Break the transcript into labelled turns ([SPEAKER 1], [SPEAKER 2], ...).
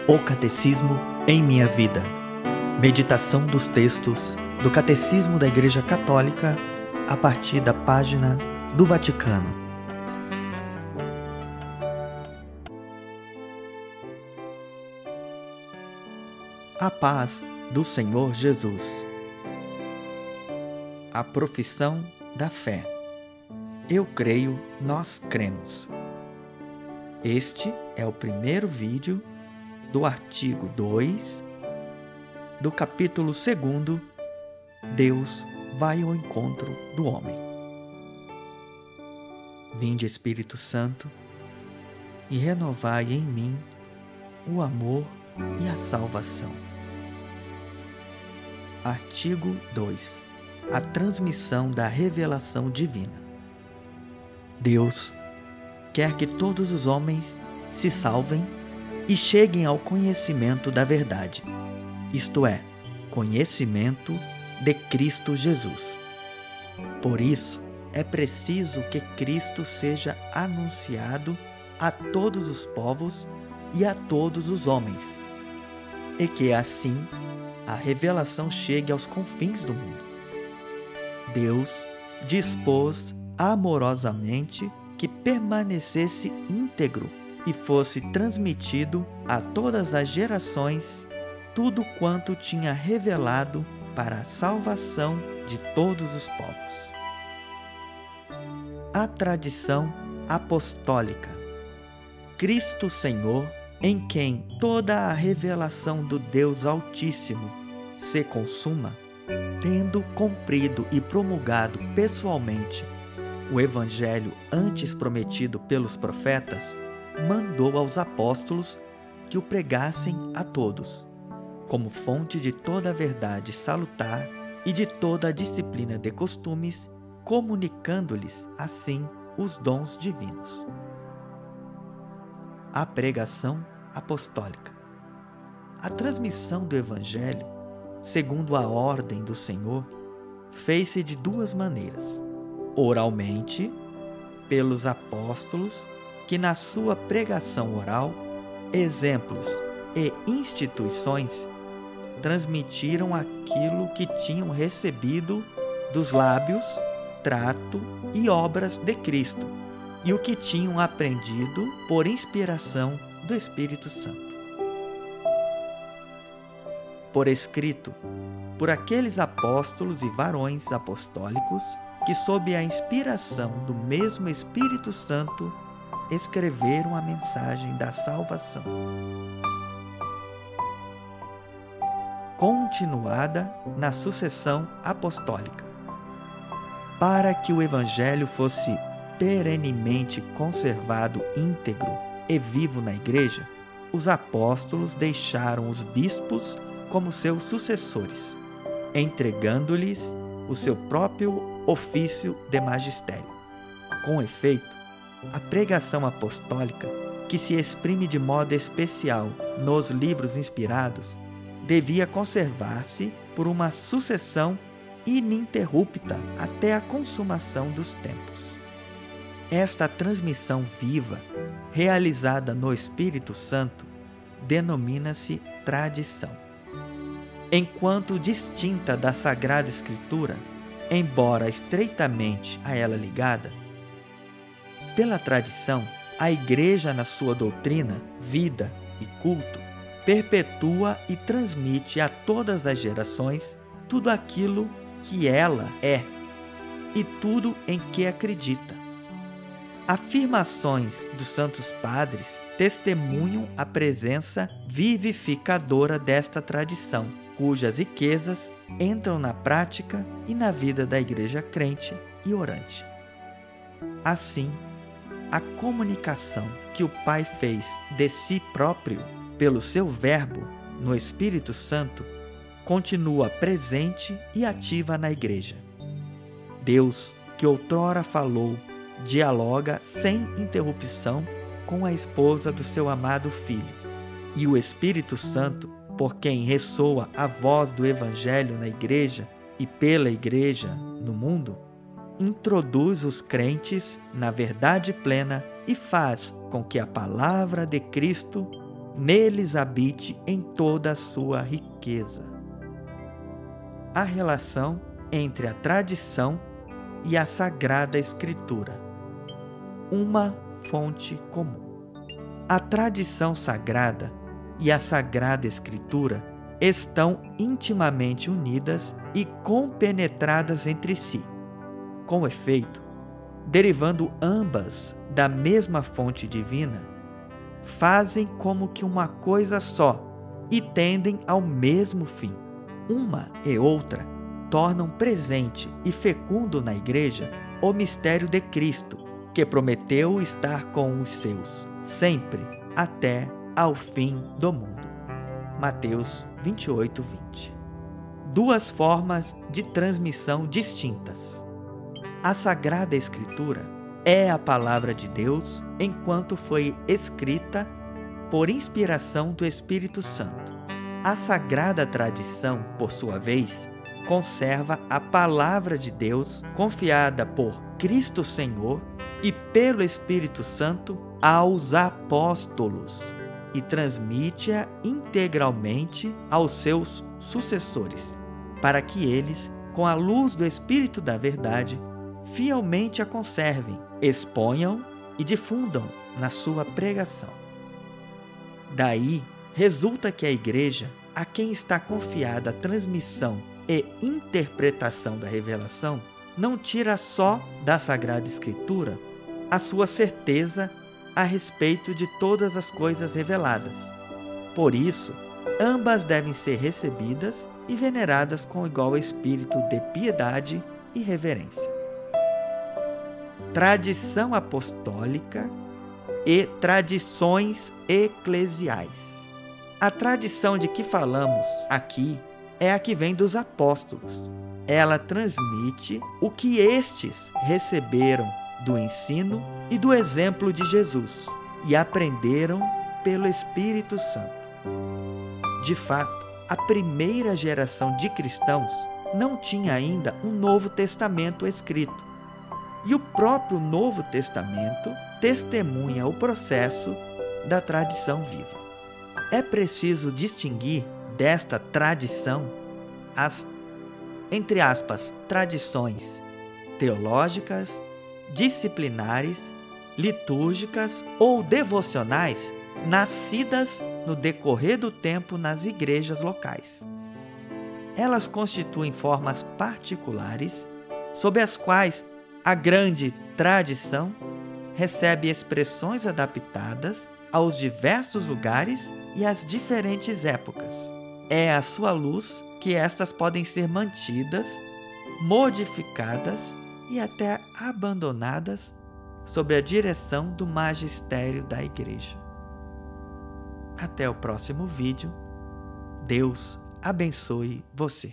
[SPEAKER 1] O Catecismo em minha vida. Meditação dos textos do Catecismo da Igreja Católica a partir da página do Vaticano. A paz do Senhor Jesus. A profissão da fé. Eu creio, nós cremos. Este é o primeiro vídeo do artigo 2 do capítulo 2, Deus vai ao encontro do homem. Vinde, Espírito Santo, e renovai em mim o amor e a salvação. Artigo 2. A transmissão da revelação divina. Deus quer que todos os homens se salvem e cheguem ao conhecimento da verdade, isto é, conhecimento de Cristo Jesus. Por isso, é preciso que Cristo seja anunciado a todos os povos e a todos os homens, e que assim a revelação chegue aos confins do mundo. Deus dispôs amorosamente que permanecesse íntegro e fosse transmitido a todas as gerações tudo quanto tinha revelado para a salvação de todos os povos. A tradição apostólica. Cristo Senhor, em quem toda a revelação do Deus Altíssimo se consuma, tendo cumprido e promulgado pessoalmente o Evangelho antes prometido pelos profetas, mandou aos apóstolos que o pregassem a todos, como fonte de toda a verdade salutar e de toda a disciplina de costumes, comunicando-lhes, assim, os dons divinos. A pregação apostólica. A transmissão do Evangelho, segundo a ordem do Senhor, fez-se de duas maneiras: oralmente, pelos apóstolos, que na sua pregação oral, exemplos e instituições transmitiram aquilo que tinham recebido dos lábios, trato e obras de Cristo, e o que tinham aprendido por inspiração do Espírito Santo. Por escrito, por aqueles apóstolos e varões apostólicos que, sob a inspiração do mesmo Espírito Santo, escreveram a mensagem da salvação. Continuada na sucessão apostólica. Para que o Evangelho fosse perenemente conservado íntegro e vivo na Igreja, os apóstolos deixaram os bispos como seus sucessores, entregando-lhes o seu próprio ofício de magistério. Com efeito, a pregação apostólica, que se exprime de modo especial nos livros inspirados, devia conservar-se por uma sucessão ininterrupta até a consumação dos tempos. Esta transmissão viva, realizada no Espírito Santo, denomina-se tradição. Enquanto distinta da Sagrada Escritura, embora estreitamente a ela ligada, pela tradição, a Igreja, na sua doutrina, vida e culto, perpetua e transmite a todas as gerações tudo aquilo que ela é e tudo em que acredita. Afirmações dos Santos Padres testemunham a presença vivificadora desta tradição, cujas riquezas entram na prática e na vida da Igreja crente e orante. Assim, a comunicação que o Pai fez de si próprio pelo seu Verbo no Espírito Santo continua presente e ativa na Igreja. Deus, que outrora falou, dialoga sem interrupção com a esposa do seu amado Filho, e o Espírito Santo, por quem ressoa a voz do Evangelho na Igreja e pela Igreja no mundo, introduz os crentes na verdade plena e faz com que a palavra de Cristo neles habite em toda a sua riqueza. A relação entre a tradição e a Sagrada Escritura. Uma fonte comum. A tradição sagrada e a Sagrada Escritura estão intimamente unidas e compenetradas entre si. Com efeito, derivando ambas da mesma fonte divina, fazem como que uma coisa só e tendem ao mesmo fim. Uma e outra tornam presente e fecundo na Igreja o mistério de Cristo, que prometeu estar com os seus, sempre, até ao fim do mundo. Mateus 28:20. Duas formas de transmissão distintas. A Sagrada Escritura é a Palavra de Deus enquanto foi escrita por inspiração do Espírito Santo. A Sagrada Tradição, por sua vez, conserva a Palavra de Deus confiada por Cristo Senhor e pelo Espírito Santo aos apóstolos e transmite-a integralmente aos seus sucessores, para que eles, com a luz do Espírito da Verdade, fielmente a conservem, exponham e difundam na sua pregação. Daí resulta que a Igreja, a quem está confiada a transmissão e interpretação da revelação, não tira só da Sagrada Escritura a sua certeza a respeito de todas as coisas reveladas. Por isso, ambas devem ser recebidas e veneradas com igual espírito de piedade e reverência. Tradição apostólica e tradições eclesiais. A tradição de que falamos aqui é a que vem dos apóstolos. Ela transmite o que estes receberam do ensino e do exemplo de Jesus e aprenderam pelo Espírito Santo. De fato, a primeira geração de cristãos não tinha ainda um Novo Testamento escrito. E o próprio Novo Testamento testemunha o processo da tradição viva. É preciso distinguir desta tradição as, entre aspas, tradições teológicas, disciplinares, litúrgicas ou devocionais nascidas no decorrer do tempo nas igrejas locais. Elas constituem formas particulares sob as quais a grande tradição recebe expressões adaptadas aos diversos lugares e às diferentes épocas. É à sua luz que estas podem ser mantidas, modificadas e até abandonadas sob a direção do magistério da Igreja. Até o próximo vídeo. Deus abençoe você.